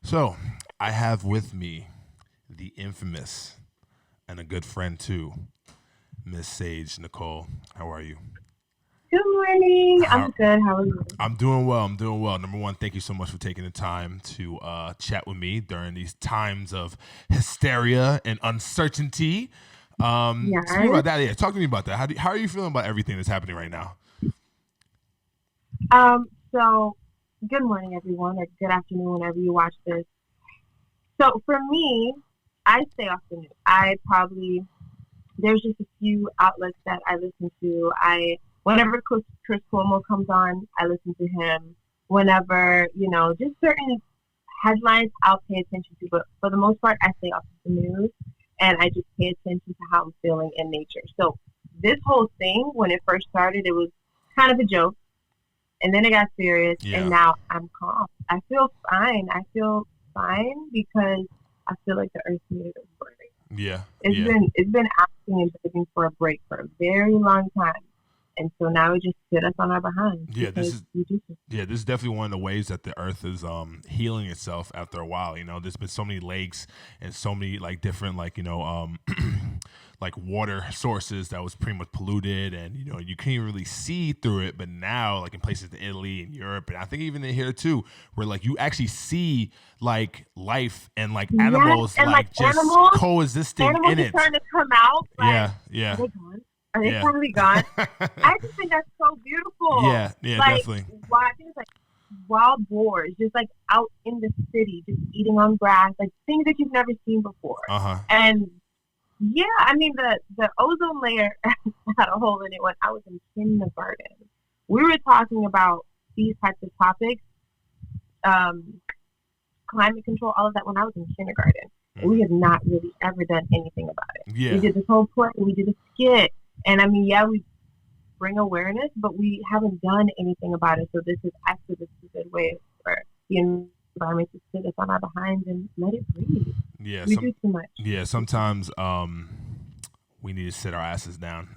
So I have with me the infamous and a good friend too, Miss Sage Nicole. How are you? Good morning. I'm How good. How are you? I'm doing well. I'm doing well. Number one, thank you so much for taking the time to chat with me during these times of hysteria and uncertainty. Speaking Yes. about that, yeah, talk to me about that. How are you feeling about everything that's happening right now? So good morning, everyone, or good afternoon, whenever you watch this. So for me, I stay off the news. There's just a few outlets that I listen to. Whenever Chris Cuomo comes on, I listen to him. Whenever, just certain headlines I'll pay attention to. But for the most part, I stay off the news and I just pay attention to how I'm feeling in nature. So this whole thing, when it first started, it was kind of a joke. And then it got serious, and Yeah, now I'm calm. I feel fine. I feel fine because I feel like the earth needed a break. yeah, It's yeah. been it's been asking and begging for a break for a very long time, and so now it just sit us on our behinds Yeah, because we just this is definitely one of the ways that the earth is healing itself after a while. There's been so many lakes and so many like different like like water sources that was pretty much polluted, and you can't even really see through it. But now, like in places in Italy and Europe, and I think even in here too, where like you actually see like life and like yes, animals and like like just coexisting animals in are it. starting to come out. Like, Yeah, are yeah, they gone? Are they yeah. finally gone? I just think that's so beautiful. Yeah, yeah, Like definitely. watching like wild boars just like out in the city, just eating on grass, like things that you've never seen before. Uh huh. And yeah, I mean the ozone layer had a hole in it when I was in kindergarten. We were talking about these types of topics, um, climate control, all of that when I was in kindergarten. And we Hmm. have not really ever done anything about it. We Yeah, did this whole play, we did a skit, and I mean, yeah, we bring awareness, but we haven't done anything about it. So this is a good way for the environment to sit us on our behinds and let it breathe. yeah. We do too much. Yeah, sometimes we need to sit our asses down.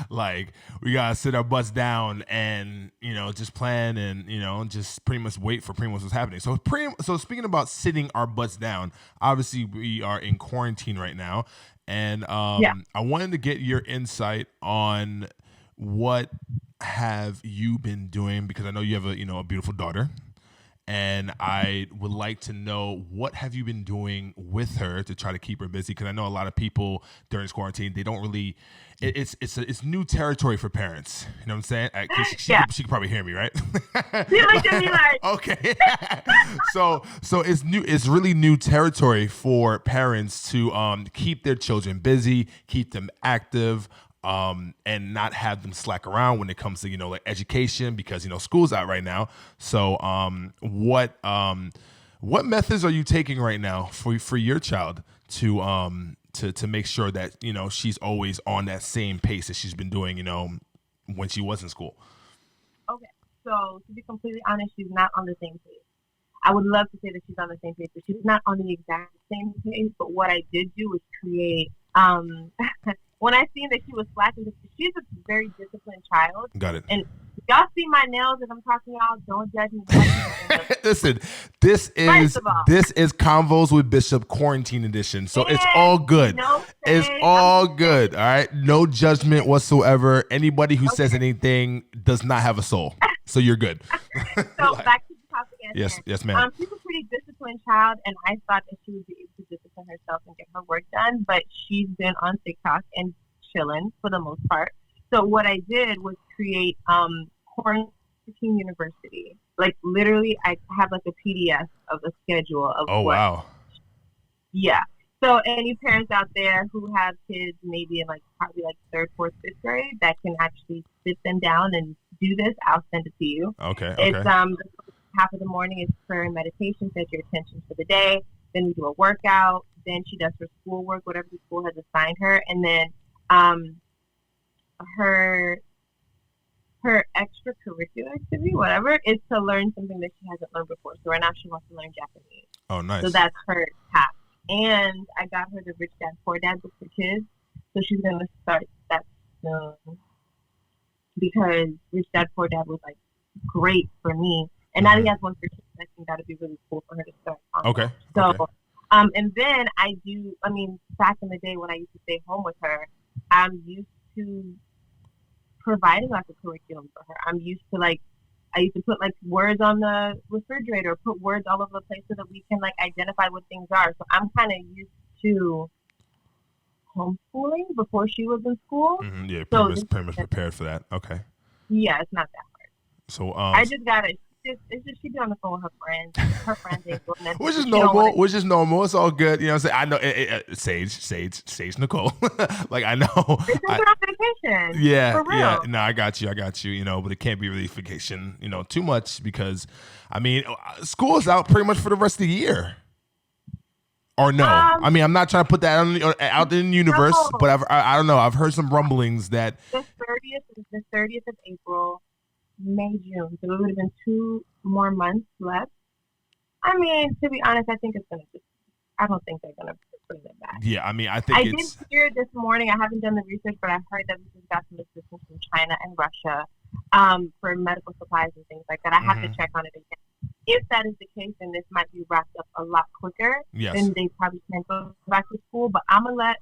Like we gotta sit our butts down and just plan and just pretty much wait for pretty much what's happening. So speaking about sitting our butts down, obviously we are in quarantine right now, and Yeah. I wanted to get your insight on what have you been doing, because I know you have a beautiful daughter, and I would like to know what have you been doing with her to try to keep her busy, because I know a lot of people during this quarantine, they don't really it's new territory for parents. You know what I'm saying? 'Cause Yeah. she could probably hear me, right? She looked at me like, Okay. So it's new, it's really new territory for parents to keep their children busy, keep them active, and not have them slack around when it comes to like education, because school's out right now. So what methods are you taking right now for your child to make sure that she's always on that same pace that she's been doing when she was in school? okay. So to be completely honest, she's not on the same page. I would love to say that she's on the same page, but she's not on the exact same page. But what I did do was create when I seen that she was slacking, because she's a very disciplined child. Got it. And if y'all see my nails as I'm talking y'all, don't judge me. Judge me and look. Listen, this First is of all, this is Convos with Bishop Quarantine Edition. So it's all and good. no It's shade. I'm all just good. saying. All right. No judgment whatsoever. Anybody who says Okay. anything does not have a soul. So you're good. So Like, back to the topic at yes, hand. yes, ma'am. She's a pretty disciplined child, and I thought that she would be able to discipline herself and get her work done. But she's been on TikTok and chilling for the most part. So what I did was create quarantine university. Like literally, I have like a PDF of the schedule of Oh what. wow. Yeah. So any parents out there who have kids maybe in like probably like third, fourth, fifth grade that can actually sit them down and do this, I'll send it to you. Okay, It's okay. the half of the morning is prayer and meditation, set your intention for the day. Then we do a workout. Then she does her schoolwork, whatever the school has assigned her, and then um her her extracurricular activity, whatever, is to learn something that she hasn't learned before. So right now she wants to learn Japanese. Oh So nice. that's her task. And I got her the Rich Dad Poor Dad book for kids. So she's gonna start that soon because Rich Dad Poor Dad was like great for me. And now that he Hmm. has one for kids, I think that'd be really cool for her to start Okay. So, Okay. and then back in the day when I used to stay home with her, I'm used to providing like a curriculum for her. I used to put like words on the refrigerator, put words all over the place so that we can like identify what things are. So I'm kind of used to homeschooling before she was in school. Yeah, So pretty much prepared for that. Okay. yeah, it's not that. So I just got it. It's just she be on the phone with her friends. Her friends ain't doing nothing. which is She don't want normal. Which is normal. It's all good. You know what I'm saying? I know Sage Nicole. Like I know. This is on vacation. Yeah, For real. yeah. No, I got you. You know, but it can't be really vacation. You know, too much because, I mean, school is out pretty much for the rest of the year. Or no? I mean, I'm not trying to put that out in the universe, No. but I don't know. I've heard some rumblings that The 30th of April, May, June. So it would have been 2 more months left. I mean, to be honest, I think it's gonna I don't think they're gonna bring it back. Yeah, I mean, I think I did hear this morning. I haven't done the research, but I heard that we just got some assistance from China and Russia for medical supplies and things like that. I have to check on it again. If that is the case, then this might be wrapped up a lot quicker. Yes. Then they probably can't go back to school. But I'm gonna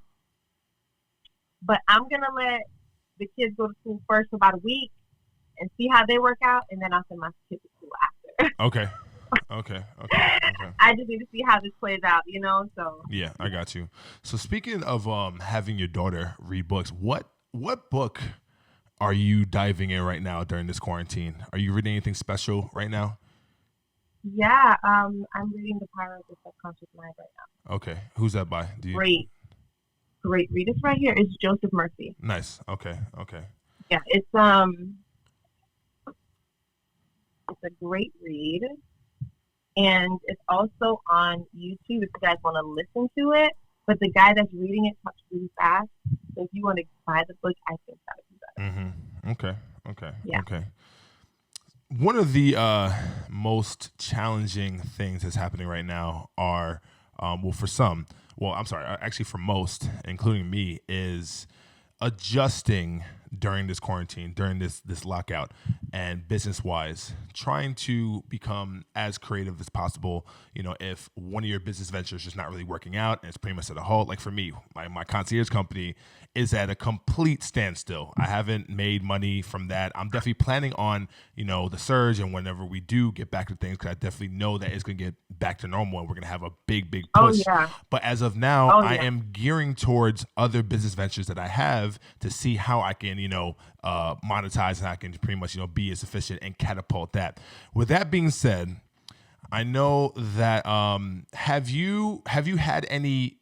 let the kids go to school first for about a week and see how they work out, and then I'll send my kids to school after. Okay. I just need to see how this plays out, you know. So yeah, I got you. So speaking of having your daughter read books, what book are you diving in right now during this quarantine? Are you reading anything special right now? Yeah, I'm reading The Power of the Subconscious Mind right now. Okay, who's that by? Great read. It's right here. It's Joseph Murphy. Nice. Okay. Yeah, it's a great read. And it's also on YouTube if you guys want to listen to it. But the guy that's reading it talks really fast. So if you want to buy the book, I think that would be better. Okay. Yeah. Okay. One of the most challenging things that's happening right now are, actually for most, including me, is adjusting during this quarantine, during this lockout, and business-wise, trying to become as creative as possible. You know, if one of your business ventures is not really working out and it's pretty much at a halt, like for me, my concierge company is at a complete standstill. I haven't made money from that. I'm definitely planning on, you know, the surge, and whenever we do get back to things, because I definitely know that it's going to get back to normal and we're going to have a big push. Oh, yeah. But as of now, I am gearing towards other business ventures that I have to see how I can, you know, monetize, and I can pretty much, you know, be as efficient and catapult that. With that being said, I know that have you had any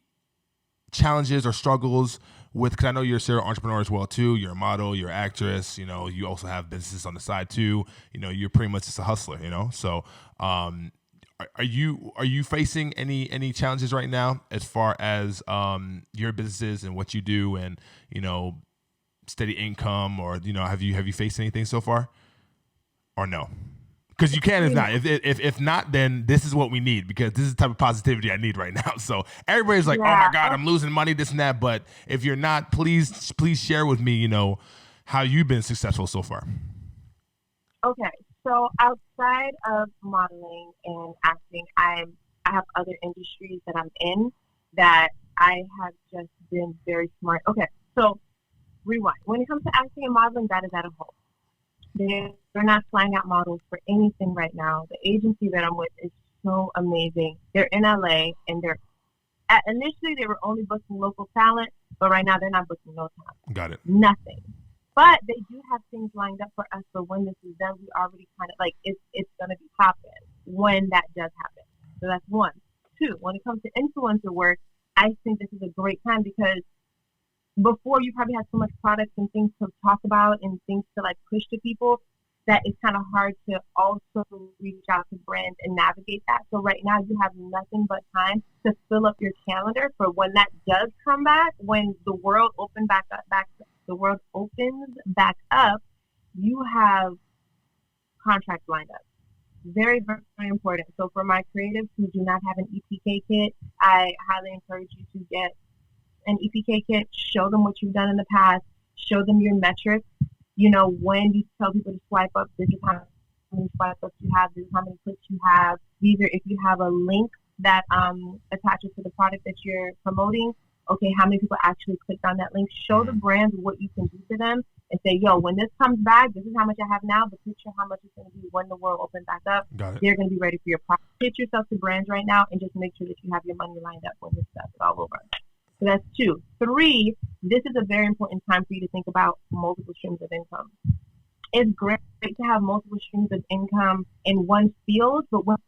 challenges or struggles with, because I know you're a serial entrepreneur as well too. You're a model, you're an actress, you know, you also have businesses on the side too. You know, you're pretty much just a hustler, you know. So are you facing any challenges right now as far as your businesses and what you do, and, you know, steady income, or, you know, have you faced anything so far, or no? Because you can, if not. If not, then this is what we need, because this is the type of positivity I need right now. So everybody's like, oh my God, I'm losing money, this and that. But if you're not, please share with me, you know, how you've been successful so far. Okay, so outside of modeling and acting, I have other industries that I'm in that I have just been very smart. Okay, so rewind. When it comes to acting and modeling, that is at a halt. They're not flying out models for anything right now. The agency that I'm with is so amazing. They're in LA, and initially they were only booking local talent, but right now they're not booking no talent. Got it. Nothing. But they do have things lined up for us. So when this is done, we already kind of like it's going to be popping when that does happen. So that's one. Two, when it comes to influencer work, I think this is a great time, because before you probably had so much products and things to talk about and things to like push to people that it's kind of hard to also reach out to brands and navigate that. So right now you have nothing but time to fill up your calendar for when that does come back, when the world opens back up, you have contracts lined up. Very, very, very important. So for my creatives who do not have an EPK kit, I highly encourage you to get an EPK kit. Show them what you've done in the past. Show them your metrics. You know, when you tell people to swipe up, this is how many swipe ups you have. This is how many clicks you have. These are, if you have a link that attaches to the product that you're promoting. Okay, how many people actually clicked on that link? Show the brands what you can do for them and say, yo, when this comes back, this is how much I have now, but picture how much it's going to be when the world opens back up. Got it. They're going to be ready for your product. Pitch yourself to brands right now and just make sure that you have your money lined up when this stuff is all over. So that's 2. 3, this is a very important time for you to think about multiple streams of income. It's great to have multiple streams of income in one field, but when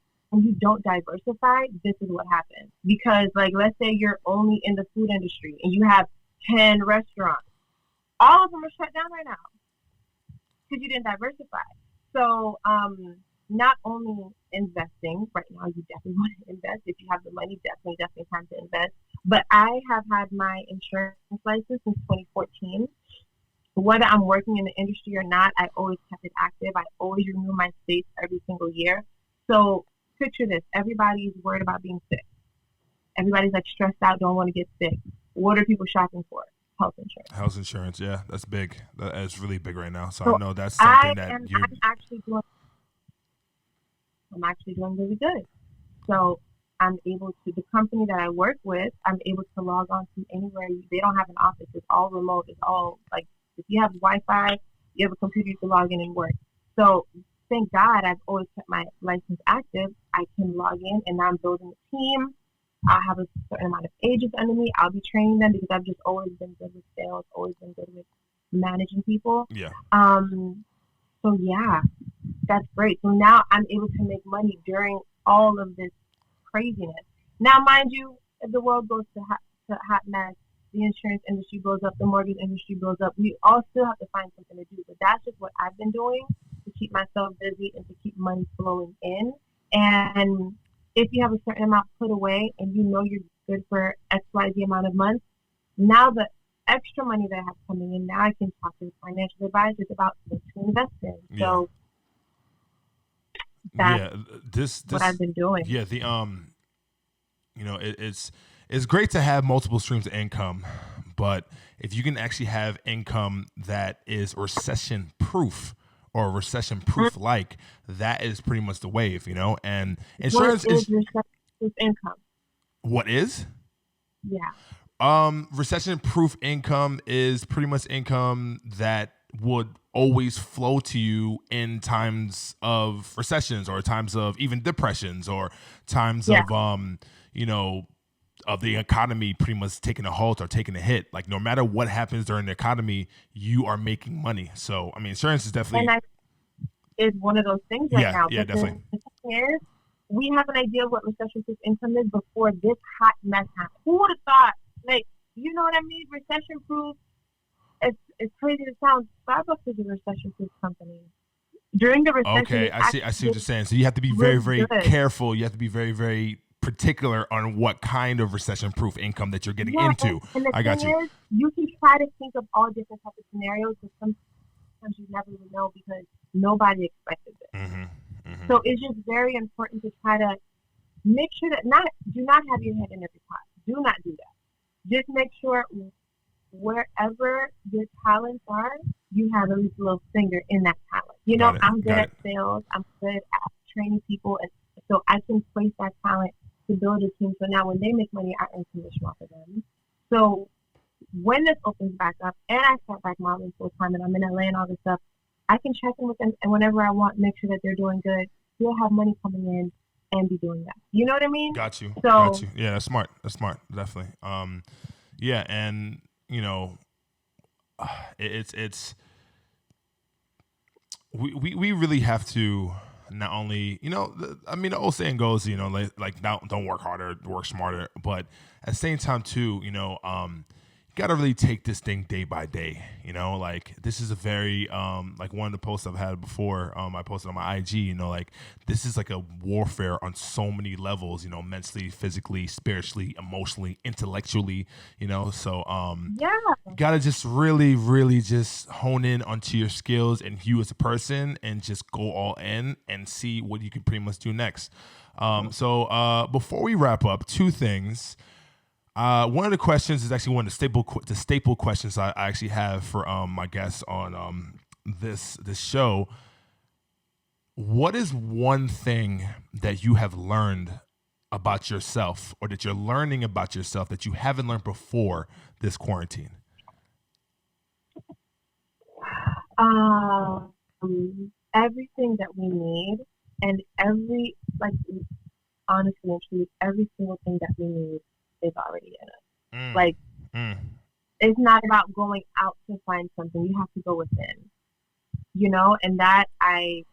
you don't diversify, this is what happens. Because, like, let's say you're only in the food industry and you have 10 restaurants. All of them are shut down right now because you didn't diversify. So, not only investing right now, you definitely want to invest. If you have the money, definitely time to invest. But I have had my insurance license since 2014. Whether I'm working in the industry or not, I always kept it active. I always renew my states every single year. So picture this. Everybody's worried about being sick. Everybody's like stressed out, don't want to get sick. What are people shopping for? Health insurance. Health insurance, yeah, that's big. That's really big right now. So I know that's something I'm actually doing really good. So I'm able to, the company that I work with, I'm able to log on to anywhere. They don't have an office. It's all remote. It's all like, if you have Wi-Fi, you have a computer, you can log in and work. So thank God I've always kept my license active. I can log in and now I'm building a team. I'll have a certain amount of agents under me. I'll be training them because I've just always been good with sales, always been good with managing people. Yeah. So yeah, that's great. So now I'm able to make money during all of this craziness. Now, mind you, if the world goes to hot mess, the insurance industry goes up, the mortgage industry goes up, we all still have to find something to do. But that's just what I've been doing to keep myself busy and to keep money flowing in. And if you have a certain amount put away and you know you're good for XYZ amount of months, now the extra money that I have coming in, now I can talk to financial advisors about what to invest in. Yeah. So that's what I've been doing. Yeah, it's great to have multiple streams of income, but if you can actually have income that is recession proof or recession proof like, that is pretty much the wave, and insurance is recession proof income. What is? Yeah. Recession proof income is pretty much income that would always flow to you in times of recessions or times of even depressions or times of the economy pretty much taking a halt or taking a hit. Like, no matter what happens during the economy, you are making money. So, I mean, insurance is definitely is one of those things right now. Yeah, definitely. We have an idea of what recession-proof income is before this hot mess happened. Who would have thought? Like, you know what I mean? Recession-proof. It's crazy to sound. Starbucks is a recession-proof company. During the recession, okay, I see what you're saying. So you have to be very, very careful. You have to be very, very particular on what kind of recession-proof income that you're getting into. And the I got thing you. Is, you can try to think of all different types of scenarios, but sometimes you never even know because nobody expected it. Mm-hmm. So it's just very important to try to make sure that do not have your head in every pot. Do not do that. Just make sure wherever your talents are, you have at least a little finger in that talent. I'm good at sales. I'm good at training people, and so I can place that talent to build a team. So now when they make money, I earn commission off of them. So when this opens back up and I start back modeling full time and I'm in LA and all this stuff, I can check in with them and whenever I want, make sure that they're doing good. They'll have money coming in and be doing that. You know what I mean? Got you. So, got you. Yeah, that's smart. Definitely. Yeah, and it's we really have to not only, the old saying goes, like don't work harder, work smarter, but at the same time too, you got to really take this thing day by day. Like, this is a very like one of the posts I've had before, I posted on my IG, like, this is like a warfare on so many levels, mentally, physically, spiritually, emotionally, intellectually, so got to just really, really just hone in onto your skills and you as a person and just go all in and see what you can pretty much do next. So before we wrap up, 2 things. One of the questions is actually one of the staple questions I actually have for my guests on this show. What is one thing that you have learned about yourself, or that you're learning about yourself that you haven't learned before this quarantine? Everything that we need, and honestly and truly, every single thing that we need is already in us. Mm. Like, Mm. it's not about going out to find something. You have to go within, and that I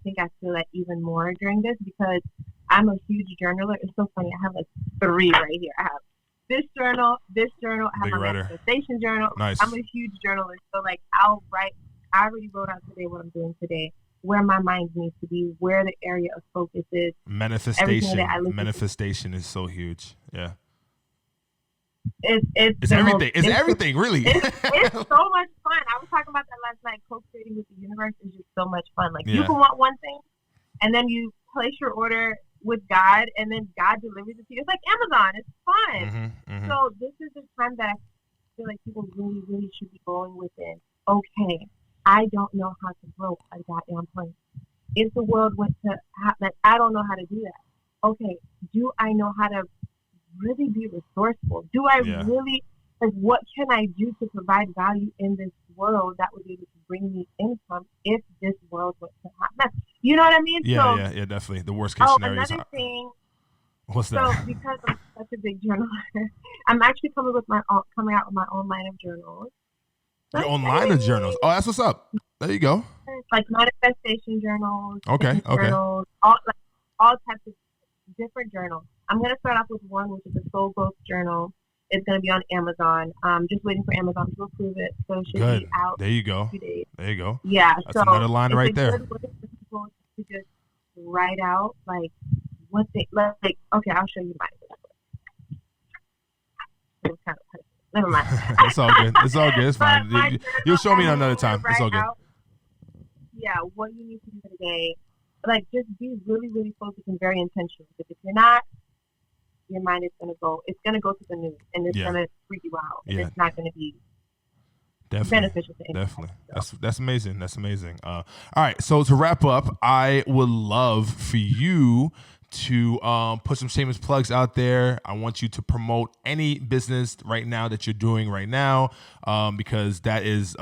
think I feel that even more during this, because I'm a huge journaler. It's so funny. I have like 3 right here. I have this journal. I have Big my writer. manifestation journal. Nice. I'm a huge journaler. So like I'll write. I already wrote out today what I'm doing today, where my mind needs to be, where the area of focus is. Manifestation is so huge. Yeah. It's everything. It's everything, really. It's so much fun. I was talking about that last night. Co-creating with the universe is just so much fun. Like, you can want one thing, and then you place your order with God, and then God delivers it to you. It's like Amazon. It's fun. So this is the time that I feel like people really, really should be going within. Okay, I don't know how to grow a goddamn plant. If the world went to I don't know how to do that. Okay, do I know how to really be resourceful? Do I really, what can I do to provide value in this world that would be able to bring me income if this world went to hot mess? You know what I mean? Yeah, definitely. The worst case scenario. Another thing. What's that? So because I'm such a big journaler, I'm actually coming out with my own line of journals. Your own line of journals? Oh, that's what's up. There you go. Like manifestation journals. Okay. Journals, all types of different journals. I'm going to start off with one, which is a soul growth journal. It's going to be on Amazon. Just waiting for Amazon to approve it. So it should be out. There you go. There you go. Yeah. That's another line right there. Good way for people to just write out what they like. Okay, I'll show you mine. It was kind of personal. Never mind. It's all good. It's fine. You'll show me another time. It's all good. What you need to do for the day. Like, just be really, really focused and very intentional. Because if you're not, your mind is going to go. It's going to go to the news, and it's going to freak you out. And it's not going to be beneficial to anyone. Definitely. That's amazing. That's amazing. All right. So to wrap up, I would love for you to put some shameless plugs out there. I want you to promote any business right now that you're doing right now, because that is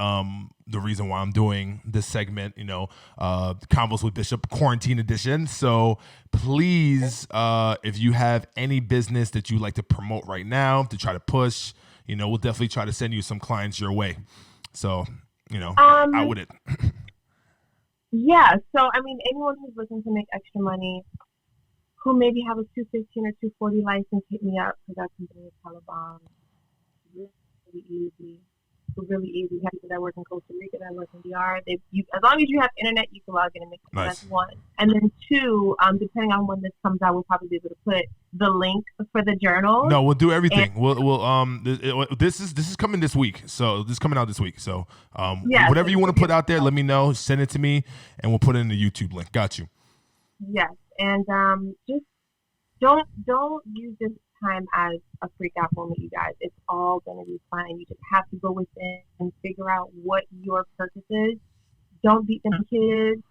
the reason why I'm doing this segment, Convos with Bishop Quarantine Edition. So please, if you have any business that you'd like to promote right now to try to push, we'll definitely try to send you some clients your way. So, out with it. Yeah. So, I mean, anyone who's looking to make extra money, who maybe have a 215 or 240 license, hit me up, because I can bring a Taliban. Really easy. Really easy. We have people that work in Costa Rica, that work in DR. As long as you have internet, you can log in and make it. Nice. That's one. And then 2, depending on when this comes out, we'll probably be able to put the link for the journal. No, we'll do everything. This is coming this week. So this is coming out this week. So whatever you want to put out there, let me know. Send it to me, and we'll put it in the YouTube link. Got you. Yes. And just don't use this time as a freak out moment, you guys. It's all going to be fine. You just have to go within and figure out what your purpose is. Don't beat them kids,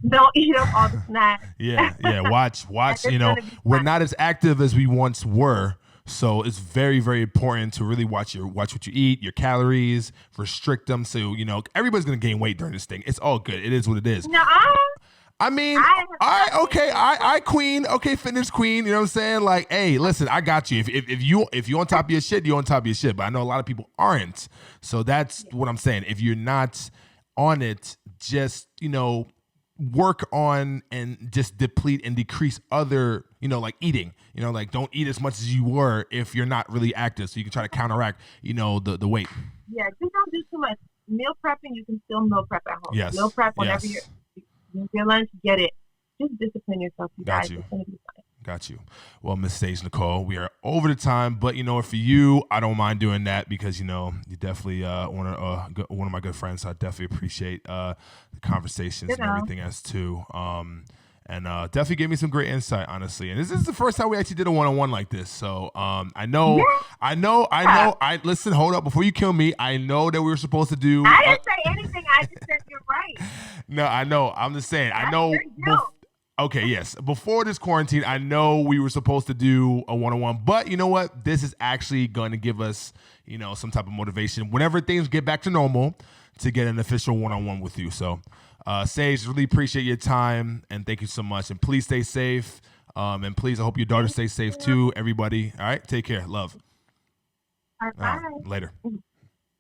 Don't eat up all the snacks. Yeah. Watch. We're not as active as we once were. So it's very, very important to really watch what you eat, your calories, restrict them. So, everybody's going to gain weight during this thing. It's all good. It is what it is. No, I mean, I queen, okay, fitness queen, you know what I'm saying? Like, hey, listen, I got you. If you on top of your shit, you're on top of your shit. But I know a lot of people aren't. So that's what I'm saying. If you're not on it, just, work on and just deplete and decrease other, like eating, like don't eat as much as you were if you're not really active. So you can try to counteract, the weight. Yeah, just don't do too much. Meal prepping, you can still meal prep at home. Yes. Meal prep whenever you're your lunch, get it. Just discipline yourself, you guys. It's gonna be fine. Got you. Well, Miss Saje Nicole, we are over the time, but for you, I don't mind doing that because you definitely one of my good friends. So I definitely appreciate the conversations and everything as too. And definitely gave me some great insight, honestly. And this is the first time we actually did a one-on-one like this. So I know. Listen, hold up. Before you kill me, I know that we were supposed to do. I didn't say anything. I just said you're right. No, I know. I'm just saying. I know. Okay, yes. Before this quarantine, I know we were supposed to do a one-on-one, but you know what? This is actually going to give us, some type of motivation whenever things get back to normal to get an official one-on-one with you. So, Sage, really appreciate your time and thank you so much. And please stay safe. And please, I hope your daughter stays safe too. Everybody, all right, take care. Love. Bye bye. Later.